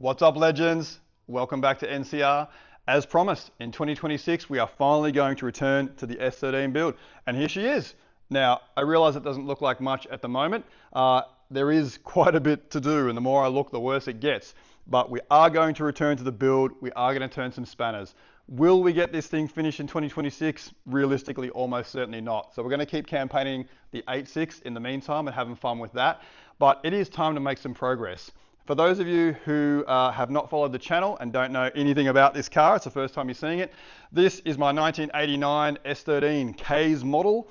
What's up, legends? Welcome back to NCR. As promised, in 2026, we are finally going to return to the S13 build. And here she is. Now, I realize it doesn't look like much at the moment. There is quite a bit to do, and the more I look, the worse it gets. But we are going to return to the build. We are going to turn some spanners. Will we get this thing finished in 2026? Realistically, almost certainly not. So we're going to keep campaigning the 8.6 in the meantime and having fun with that. But it is time to make some progress. For those of you who have not followed the channel and don't know anything about this car, it's the first time you're seeing it. This is my 1989 S13 K's model.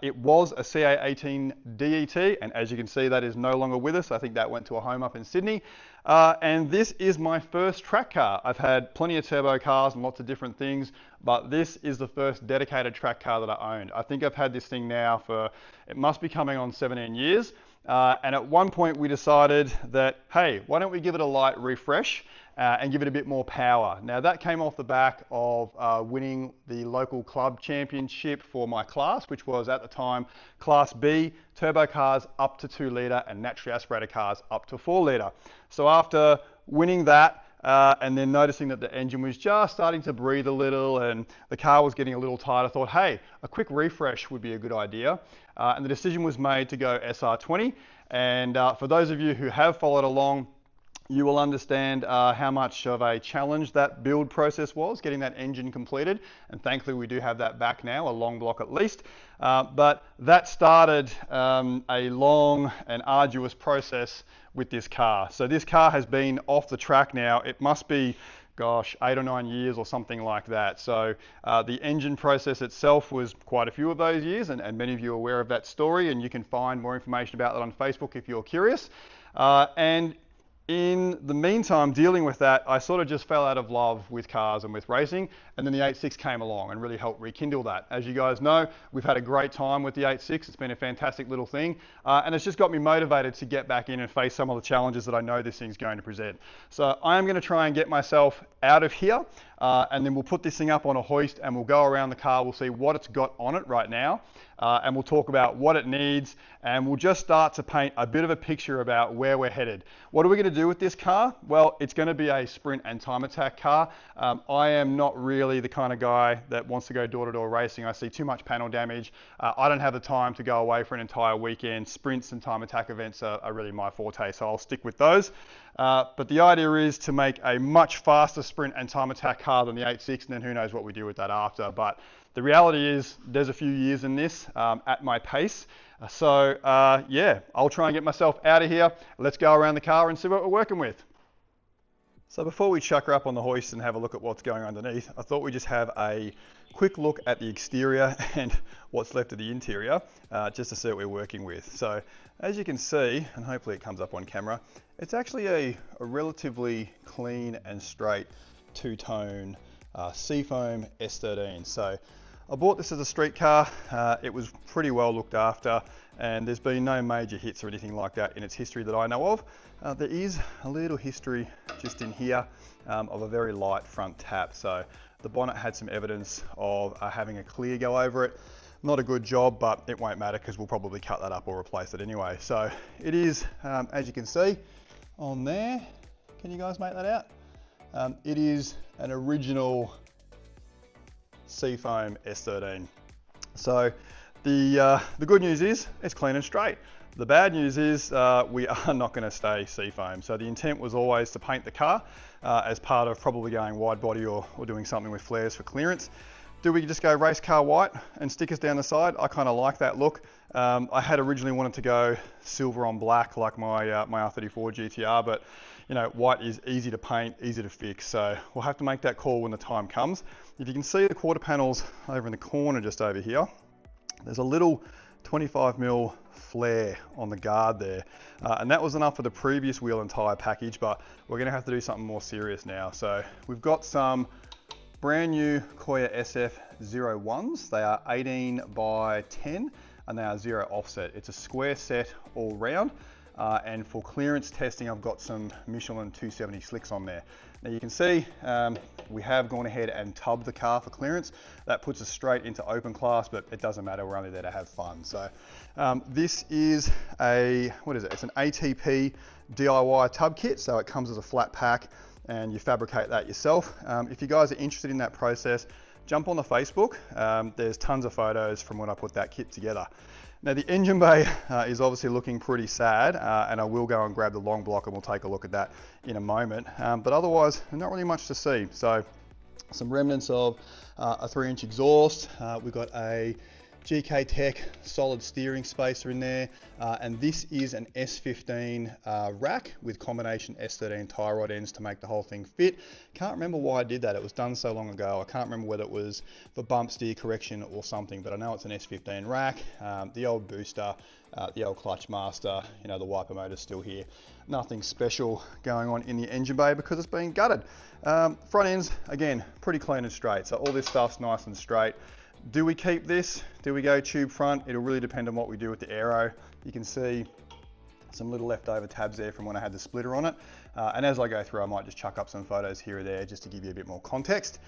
It was a CA18 DET, and as you can see, that is no longer with us. I think that went to a home up in Sydney. And this is my first track car. I've had plenty of turbo cars and lots of different things, but this is the first dedicated track car that I owned. I think I've had this thing now for, it must be coming on 17 years. And at one point we decided that, hey, why don't we give it a light refresh and give it a bit more power. Now that came off the back of winning the local club championship for my class, which was at the time Class B, turbo cars up to 2 litre and naturally aspirated cars up to 4 litre. So after winning that, and then noticing that the engine was just starting to breathe a little and the car was getting a little tight, I thought, hey, a quick refresh would be a good idea. And the decision was made to go SR20. And for those of you who have followed along, you will understand how much of a challenge that build process was, getting that engine completed. And thankfully we do have that back now, a long block at least. But that started a long and arduous process with this car. So this car has been off the track now. It must be, gosh, 8 or 9 years or something like that. So the engine process itself was quite a few of those years, and many of you are aware of that story, and you can find more information about that on Facebook if you're curious. And in the meantime, dealing with that, I sort of just fell out of love with cars and with racing, and then the 8.6 came along and really helped rekindle that. As you guys know, we've had a great time with the 8.6. It's been a fantastic little thing, and it's just got me motivated to get back in and face some of the challenges that I know this thing's going to present. So I am going to try and get myself out of here, and then we'll put this thing up on a hoist and we'll go around the car. We'll see what it's got on it right now, and we'll talk about what it needs, and we'll just start to paint a bit of a picture about where we're headed. What are we going to do with this car? Well, it's going to be a sprint and time attack car. I am not really the kind of guy that wants to go door-to-door racing. I see too much panel damage. I don't have the time to go away for an entire weekend. Sprints and time attack events are really my forte, so I'll stick with those. But the idea is to make a much faster sprint and time attack car than the 8.6, and then who knows what we do with that after. But the reality is there's a few years in this at my pace. So yeah, I'll try and get myself out of here. Let's go around the car and see what we're working with. So before we chuck her up on the hoist and have a look at what's going underneath, I thought we'd just have a quick look at the exterior and what's left of the interior, just to see what we're working with. So as you can see, and hopefully it comes up on camera, it's actually a relatively clean and straight two-tone Seafoam S13. So I bought this as a street car. It was pretty well looked after, and there's been no major hits or anything like that in its history that I know of. There is a little history just in here of a very light front tap. So the bonnet had some evidence of having a clear go over it. Not a good job, but it won't matter because we'll probably cut that up or replace it anyway. So it is, as you can see on there, can you guys make that out? It is an original Seafoam S13. So the good news is it's clean and straight. The bad news is we are not going to stay Seafoam. So the intent was always to paint the car as part of probably going wide body or doing something with flares for clearance. Do we just go race car white and stickers down the side? I kind of like that look. I had originally wanted to go silver on black like my my R34 GTR, but you know, white is easy to paint, easy to fix. So we'll have to make that call when the time comes. If you can see the quarter panels over in the corner just over here, there's a little 25mm flare on the guard there. And that was enough for the previous wheel and tyre package, but we're gonna have to do something more serious now. So we've got some brand new Koya SF01s. They are 18 by 10 and they are 0 offset. It's a square set all round. and for clearance testing, I've got some Michelin 270 slicks on there. Now you can see we have gone ahead and tubbed the car for clearance. That puts us straight into open class, but it doesn't matter, we're only there to have fun. So this is it's an ATP DIY tub kit, so it comes as a flat pack and you fabricate that yourself. If you guys are interested in that process, jump on the Facebook. There's tons of photos from when I put that kit together. Now the engine bay is obviously looking pretty sad, and I will go and grab the long block and we'll take a look at that in a moment. But otherwise, not really much to see. So some remnants of a 3-inch exhaust. We've got a GK Tech solid steering spacer in there, and this is an S15 rack with combination S13 tie rod ends to make the whole thing fit. Can't remember why I did that, it was done so long ago. I can't remember whether it was for bump steer correction or something, but I know it's an S15 rack. The old booster, the old clutch master, you know, the wiper motor's still here. Nothing special going on in the engine bay because it's been gutted. Front ends, again, pretty clean and straight, so all this stuff's nice and straight. Do we keep this? Do we go tube front? It'll really depend on what we do with the aero. You can see some little leftover tabs there from when I had the splitter on it. And as I go through, I might just chuck up some photos here or there just to give you a bit more context.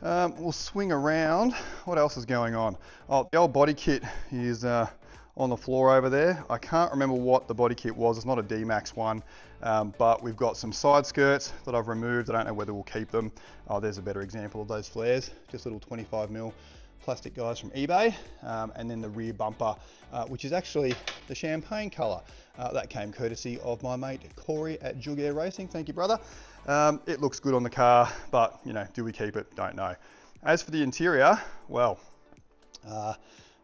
We'll swing around. What else is going on? Oh, the old body kit is on the floor over there. I can't remember what the body kit was. It's not a D-Max one, but we've got some side skirts that I've removed. I don't know whether we'll keep them. Oh, there's a better example of those flares. Just little 25mm plastic guys from eBay, and then the rear bumper, which is actually the champagne color. That came courtesy of my mate Corey at Jug Air Racing. Thank you, brother. It looks good on the car, but you know, do we keep it? Don't know. As for the interior, well,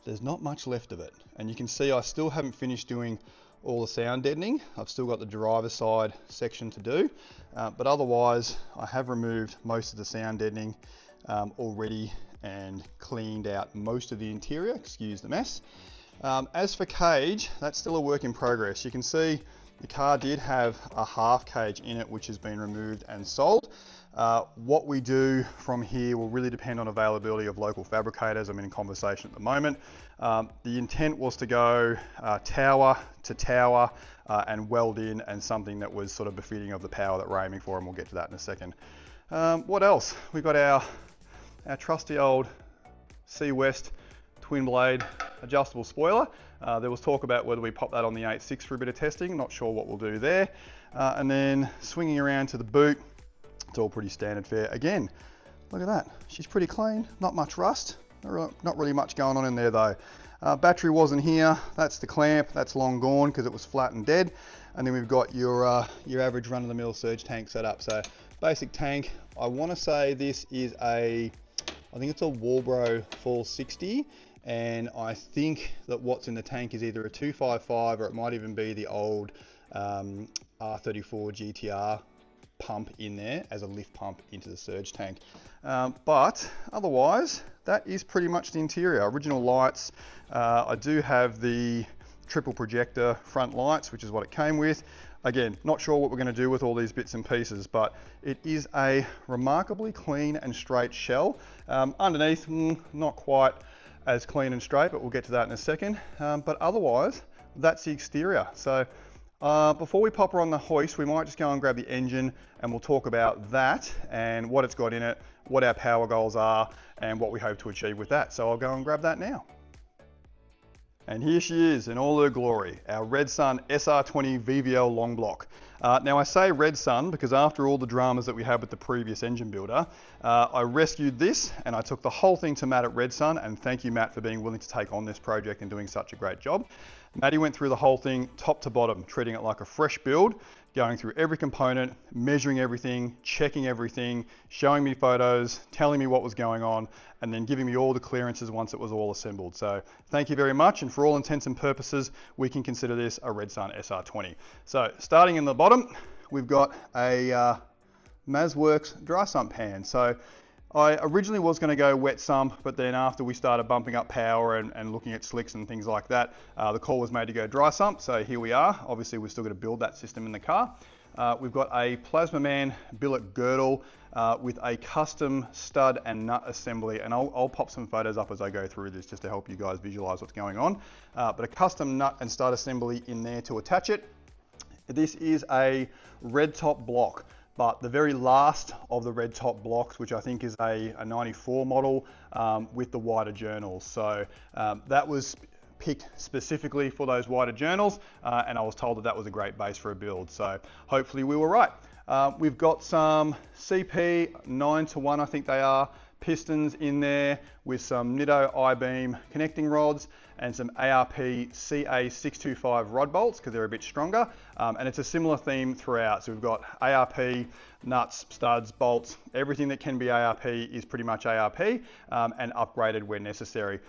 there's not much left of it, and you can see I still haven't finished doing all the sound deadening. I've still got the driver's side section to do, but otherwise I have removed most of the sound deadening already and cleaned out most of the interior, excuse the mess. As for cage, that's still a work in progress. You can see the car did have a half cage in it, which has been removed and sold. What we do from here will really depend on availability of local fabricators. I'm in conversation at the moment. The intent was to go tower to tower and weld in, and something that was sort of befitting of the power that we're aiming for, and we'll get to that in a second. What else? We've got our trusty old C West twin blade adjustable spoiler. There was talk about whether we pop that on the 8.6 for a bit of testing. Not sure what we'll do there. And then swinging around to the boot, it's all pretty standard fare. Again, look at that. She's pretty clean, not much rust. Not really much going on in there though. Battery wasn't here. That's the clamp. That's long gone because it was flat and dead. And then we've got your average run-of-the-mill surge tank set up. So basic tank. I want to say this is I think it's a Walbro Fall 60, and I think that what's in the tank is either a 255 or it might even be the old R34 GTR pump in there as a lift pump into the surge tank. But otherwise, that is pretty much the interior. Original lights. I do have the triple projector front lights, which is what it came with. Again, not sure what we're going to do with all these bits and pieces, but it is a remarkably clean and straight shell. Underneath, not quite as clean and straight, but we'll get to that in a second. But otherwise, that's the exterior. So before we pop her on the hoist, we might just go and grab the engine and we'll talk about that and what it's got in it, what our power goals are, and what we hope to achieve with that. So I'll go and grab that now. And here she is in all her glory, our Red Sun SR20VVL long block. Now I say Red Sun because after all the dramas that we had with the previous engine builder, I rescued this and I took the whole thing to Matt at Red Sun, and thank you, Matt, for being willing to take on this project and doing such a great job. Matty went through the whole thing top to bottom, treating it like a fresh build, going through every component, measuring everything, checking everything, showing me photos, telling me what was going on, and then giving me all the clearances once it was all assembled. So thank you very much, and for all intents and purposes, we can consider this a Red Sun SR20. So starting in the bottom, we've got a MazWorks dry sump pan. So I originally was going to go wet sump, but then after we started bumping up power and looking at slicks and things like that, the call was made to go dry sump. So here we are. Obviously, we're still going to build that system in the car. We've got a Plasma Man billet girdle with a custom stud and nut assembly, and I'll pop some photos up as I go through this just to help you guys visualize what's going on. But a custom nut and stud assembly in there to attach it. This is a red top block, but the very last of the red top blocks, which I think is a 94 model with the wider journals. So that was picked specifically for those wider journals, and I was told that that was a great base for a build. So hopefully we were right. We've got some CP 9-to-1, I think they are, pistons in there with some Nitto I-beam connecting rods and some ARP CA625 rod bolts because they're a bit stronger. And it's a similar theme throughout. So we've got ARP, nuts, studs, bolts, everything that can be ARP is pretty much ARP and upgraded where necessary.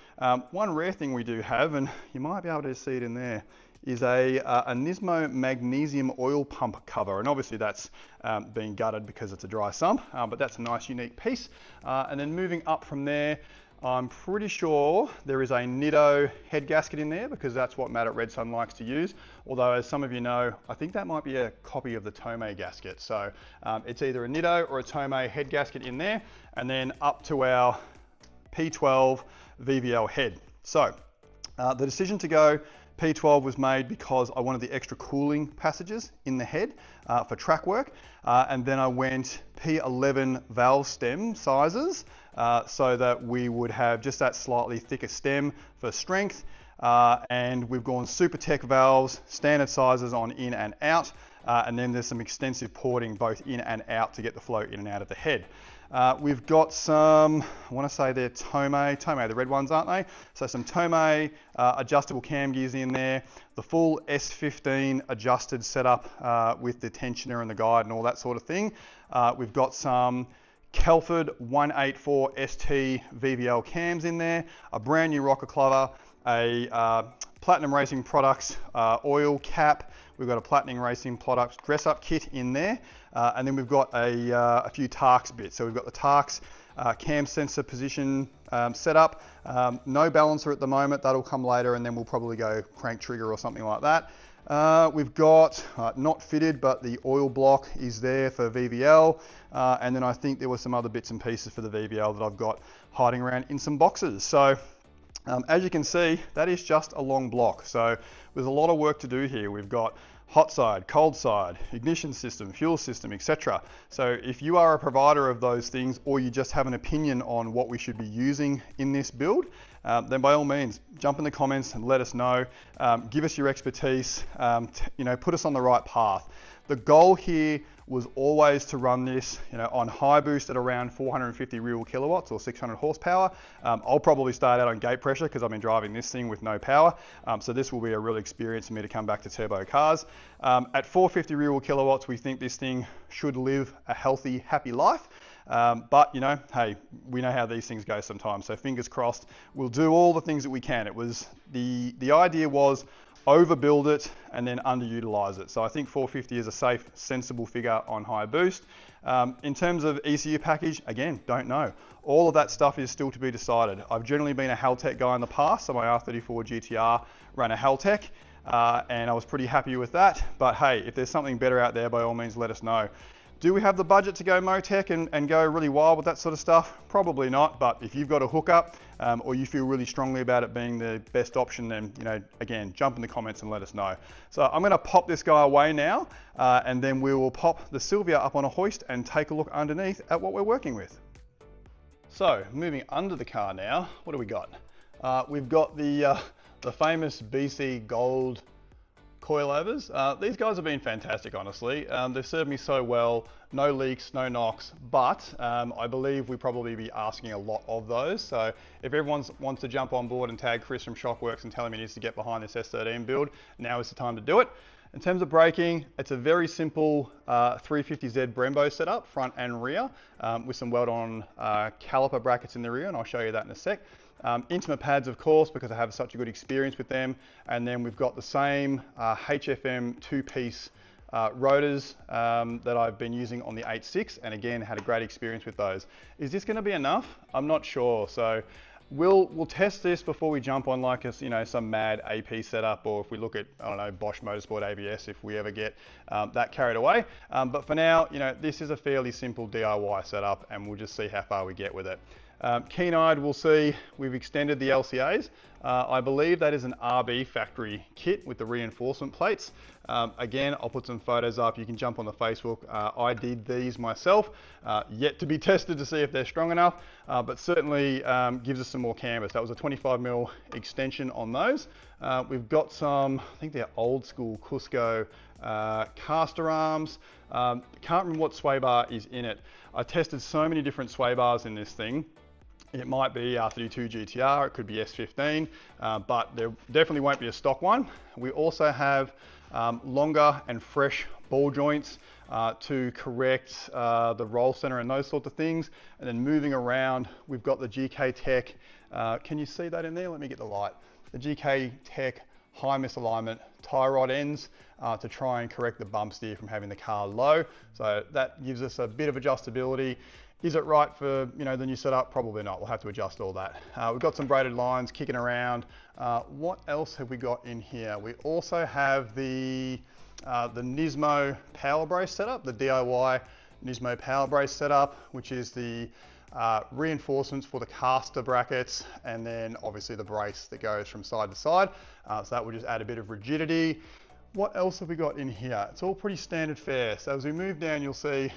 One rare thing we do have, and you might be able to see it in there, is a Nismo magnesium oil pump cover, and obviously that's been gutted because it's a dry sump, but that's a nice unique piece. And then moving up from there, I'm pretty sure there is a Nitto head gasket in there because that's what Matt at Red Sun likes to use. Although, as some of you know, I think that might be a copy of the Tomei gasket. So it's either a Nitto or a Tomei head gasket in there, and then up to our P12 VVL head. So the decision to go P12 was made because I wanted the extra cooling passages in the head for track work. And then I went P11 valve stem sizes so that we would have just that slightly thicker stem for strength. And we've gone Super Tech valves, standard sizes on in and out. And then there's some extensive porting both in and out to get the flow in and out of the head. We've got some, I want to say they're Tomei, the red ones, aren't they? So some Tomei adjustable cam gears in there, the full S13 adjusted setup with the tensioner and the guide and all that sort of thing. We've got some Kelford 184 ST VVL cams in there, a brand new rocker clover, a Platinum Racing Products oil cap. We've got a Platinum Racing Products dress-up kit in there, and then we've got a few Tarks bits. So we've got the Tarks cam sensor position set up. No balancer at the moment, that'll come later, and then we'll probably go crank trigger or something like that. We've got, not fitted, but the oil block is there for VVL, and then I think there were some other bits and pieces for the VVL that I've got hiding around in some boxes. So as you can see, that is just a long block. So there's a lot of work to do here. We've got hot side, cold side, ignition system, fuel system, etc. So if you are a provider of those things, or you just have an opinion on what we should be using in this build, then by all means, jump in the comments and let us know. Give us your expertise, put us on the right path. The goal here was always to run this on high boost at around 450 real kilowatts or 600 horsepower. I'll probably start out on gate pressure because I've been driving this thing with no power. So this will be a real experience for me to come back to turbo cars. At 450 real kilowatts, we think this thing should live a healthy, happy life. But hey, we know how these things go sometimes. So fingers crossed, we'll do all the things that we can. It was the idea was overbuild it and then underutilize it. So I think 450 is a safe, sensible figure on high boost. In terms of ECU package, again, don't know. All of that stuff is still to be decided. I've generally been a Haltech guy in the past, so my R34 GTR ran a Haltech, and I was pretty happy with that. But hey, if there's something better out there, by all means, let us know. Do we have the budget to go Motec and go really wild with that sort of stuff? Probably not, but if you've got a hookup or you feel really strongly about it being the best option, then again, jump in the comments and let us know. So I'm gonna pop this guy away now, and then we will pop the Sylvia up on a hoist and take a look underneath at what we're working with. So moving under the car now, what do we got? We've got the famous BC Gold coilovers. These guys have been fantastic, honestly. They've served me so well, no leaks, no knocks, but I believe we probably be asking a lot of those. So if everyone wants to jump on board and tag Chris from Shockworks and tell him he needs to get behind this S13 build, now is the time to do it. In terms of braking, it's a very simple 350Z Brembo setup, front and rear, with some weld-on caliper brackets in the rear, and I'll show you that in a sec. Intima pads, of course, because I have such a good experience with them. And then we've got the same HFM two-piece rotors that I've been using on the 8.6, and again, had a great experience with those. Is this gonna be enough? I'm not sure. So we'll test this before we jump on like some mad AP setup, or if we look at, I don't know, Bosch Motorsport ABS, if we ever get that carried away. But for now, this is a fairly simple DIY setup, and we'll just see how far we get with it. Keen-eyed will see we've extended the LCAs. I believe that is an RB factory kit with the reinforcement plates. Again, I'll put some photos up. You can jump on the Facebook. I did these myself, yet to be tested to see if they're strong enough, but certainly gives us some more canvas. That was a 25mm extension on those. We've got some, I think they're old school Cusco caster arms. Can't remember what sway bar is in it. I tested so many different sway bars in this thing. It might be R32 GTR, it could be S13, but there definitely won't be a stock one. We also have longer and fresh ball joints to correct the roll center and those sorts of things. And then moving around, we've got the GK Tech, can you see that in there? Let me get the light. The GK Tech high misalignment tie rod ends to try and correct the bump steer from having the car low. So that gives us a bit of adjustability. Is it right for the new setup? Probably not. We'll have to adjust all that. We've got some braided lines kicking around. What else have we got in here? We also have the Nismo power brace setup, the DIY Nismo power brace setup, which is the reinforcements for the caster brackets, and then obviously the brace that goes from side to side. So that will just add a bit of rigidity. What else have we got in here? It's all pretty standard fare. So as we move down, you'll see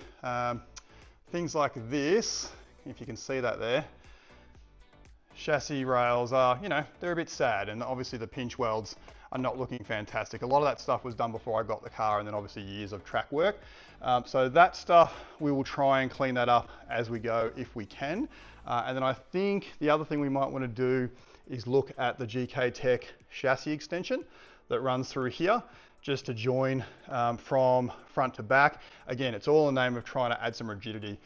things like this, if you can see that there. Chassis rails are, they're a bit sad, and obviously the pinch welds are not looking fantastic. A lot of that stuff was done before I got the car, and then obviously years of track work. So that stuff, we will try and clean that up as we go if we can. And then I think the other thing we might want to do is look at the GK Tech chassis extension that runs through here, just to join from front to back. Again, it's all in the name of trying to add some rigidity.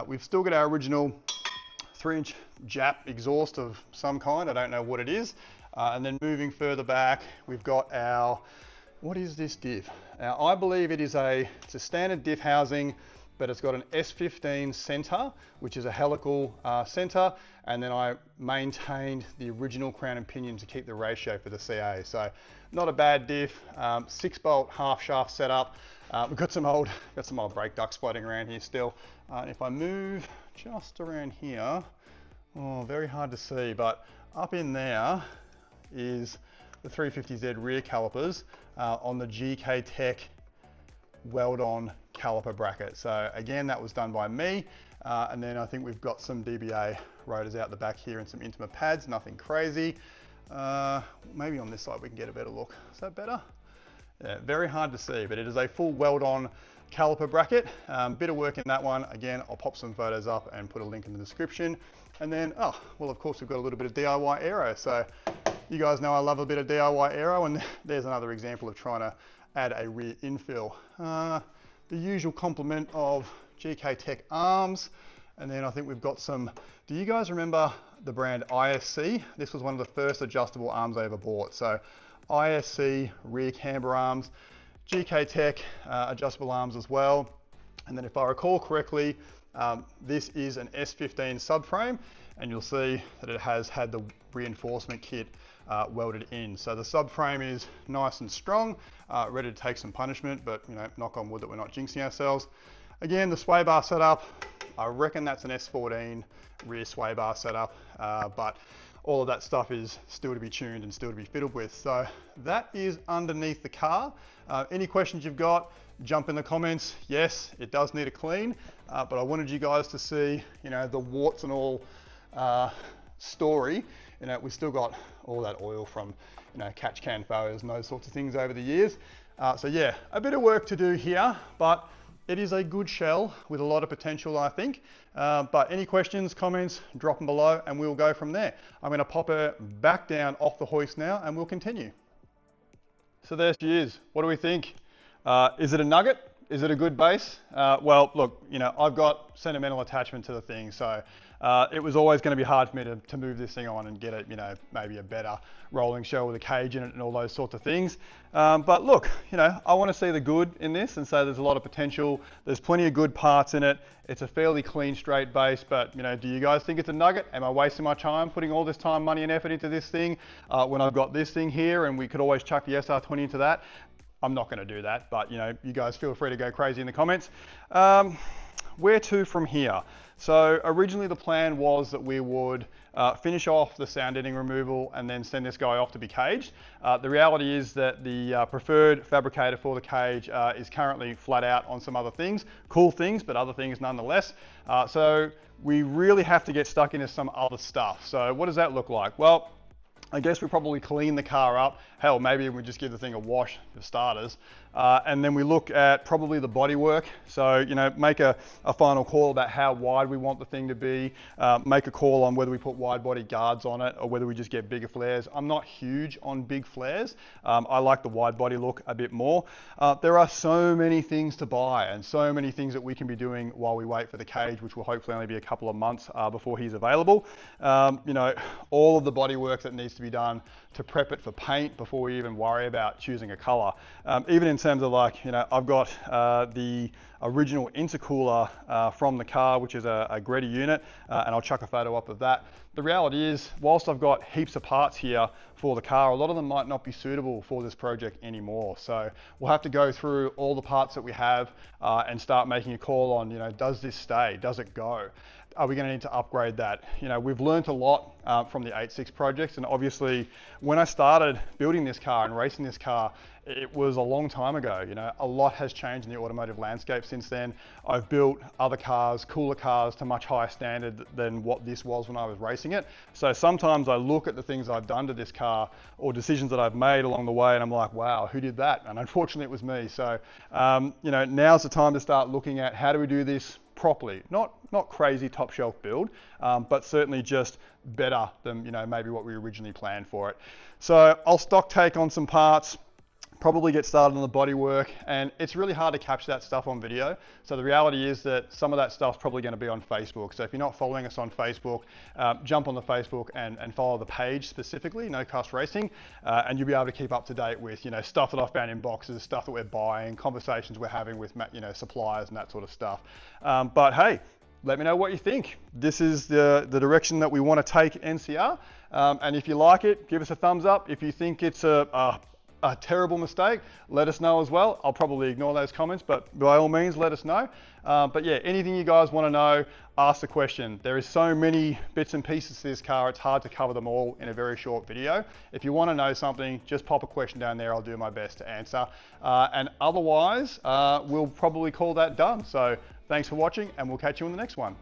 We've still got our original 3-inch Jap exhaust of some kind, I don't know what it is. And then moving further back, we've got our, what is this diff? Now, I believe it's a standard diff housing, but it's got an S13 center, which is a helical center, and then I maintained the original crown and pinion to keep the ratio for the CA. So not a bad diff, 6-bolt half shaft setup. We've got some old brake ducts floating around here still. If I move just around here, oh, very hard to see, but up in there is the 350Z rear calipers on the GK Tech weld-on caliper bracket. So again, that was done by me. And then I think we've got some DBA rotors out the back here and some intimate pads, nothing crazy. Maybe on this side we can get a better look. Is that better? Yeah, very hard to see, but it is a full weld-on caliper bracket. Bit of work in that one. Again, I'll pop some photos up and put a link in the description. And then, oh, well, of course, we've got a little bit of DIY aero. So you guys know I love a bit of DIY aero, and there's another example of trying to add a rear infill. The usual complement of GK Tech arms, and then I think we've got some, do you guys remember the brand ISC? This was one of the first adjustable arms I ever bought. So ISC rear camber arms, GK Tech adjustable arms as well. And then if I recall correctly, this is an S15 subframe, and you'll see that it has had the reinforcement kit welded in. So the subframe is nice and strong, ready to take some punishment, but knock on wood that we're not jinxing ourselves. Again, the sway bar setup, I reckon that's an S14 rear sway bar setup, but all of that stuff is still to be tuned and still to be fiddled with. So that is underneath the car. Any questions you've got, jump in the comments. Yes, it does need a clean, but I wanted you guys to see, the warts and all story. We still got all that oil from, catch can failures and those sorts of things over the years. So yeah, a bit of work to do here, but it is a good shell with a lot of potential, I think. But any questions, comments, drop them below and we'll go from there. I'm gonna pop her back down off the hoist now and we'll continue. So there she is. What do we think? Is it a nugget? Is it a good base? Well, look, I've got sentimental attachment to the thing, so it was always going to be hard for me to move this thing on and get it, maybe a better rolling shell with a cage in it and all those sorts of things. But look, I want to see the good in this, and so there's a lot of potential. There's plenty of good parts in it. It's a fairly clean, straight base, but do you guys think it's a nugget? Am I wasting my time putting all this time, money and effort into this thing when I've got this thing here and we could always chuck the SR20 into that? I'm not going to do that, but you know, you guys feel free to go crazy in the comments. Where to from here? So originally the plan was that we would finish off the sound deadening removal and then send this guy off to be caged. The reality is that the preferred fabricator for the cage is currently flat out on some other things, cool things, but other things nonetheless. So we really have to get stuck into some other stuff. So what does that look like? Well, I guess we probably clean the car up. Hell, maybe we just give the thing a wash for starters. And then we look at probably the bodywork. So, you know, make a final call about how wide we want the thing to be. Make a call on whether we put wide body guards on it or whether we just get bigger flares. I'm not huge on big flares. I like the wide body look a bit more. There are so many things to buy and so many things that we can be doing while we wait for the cage, which will hopefully only be a couple of months before he's available. You know, all of the bodywork that needs to be done to prep it for paint before we even worry about choosing a color. Even in terms of, like, you know, I've got the original intercooler from the car, which is a Greta unit, and I'll chuck a photo up of that. The reality is, whilst I've got heaps of parts here for the car, a lot of them might not be suitable for this project anymore. So we'll have to go through all the parts that we have and start making a call on, you know, does this stay? Does it go? Are we going to need to upgrade that? You know, we've learned a lot from the 8.6 projects, and obviously when I started building this car and racing this car, it was a long time ago. You know, a lot has changed in the automotive landscape since then. I've built other cars, cooler cars, to much higher standard than what this was when I was racing it. So sometimes I look at the things I've done to this car or decisions that I've made along the way, and I'm like, wow, who did that? And unfortunately it was me. So, you know, now's the time to start looking at how do we do this properly, not crazy top shelf build, but certainly just better than, you know, maybe what we originally planned for it. So I'll stock take on some parts, probably get started on the bodywork, and it's really hard to capture that stuff on video. So the reality is that some of that stuff's probably going to be on Facebook. So if you're not following us on Facebook, jump on the Facebook and follow the page specifically, No Cuss Racing, and you'll be able to keep up to date with, you know, stuff that I've found in boxes, stuff that we're buying, conversations we're having with, you know, suppliers and that sort of stuff. But hey, let me know what you think. This is the direction that we want to take NCR. And if you like it, give us a thumbs up. If you think it's a terrible mistake, let us know as well. I'll probably ignore those comments, but by all means, let us know. But yeah, anything you guys want to know, ask the question. There is so many bits and pieces to this car, it's hard to cover them all in a very short video. If you want to know something, just pop a question down there. I'll do my best to answer. And otherwise, we'll probably call that done. So thanks for watching, and we'll catch you in the next one.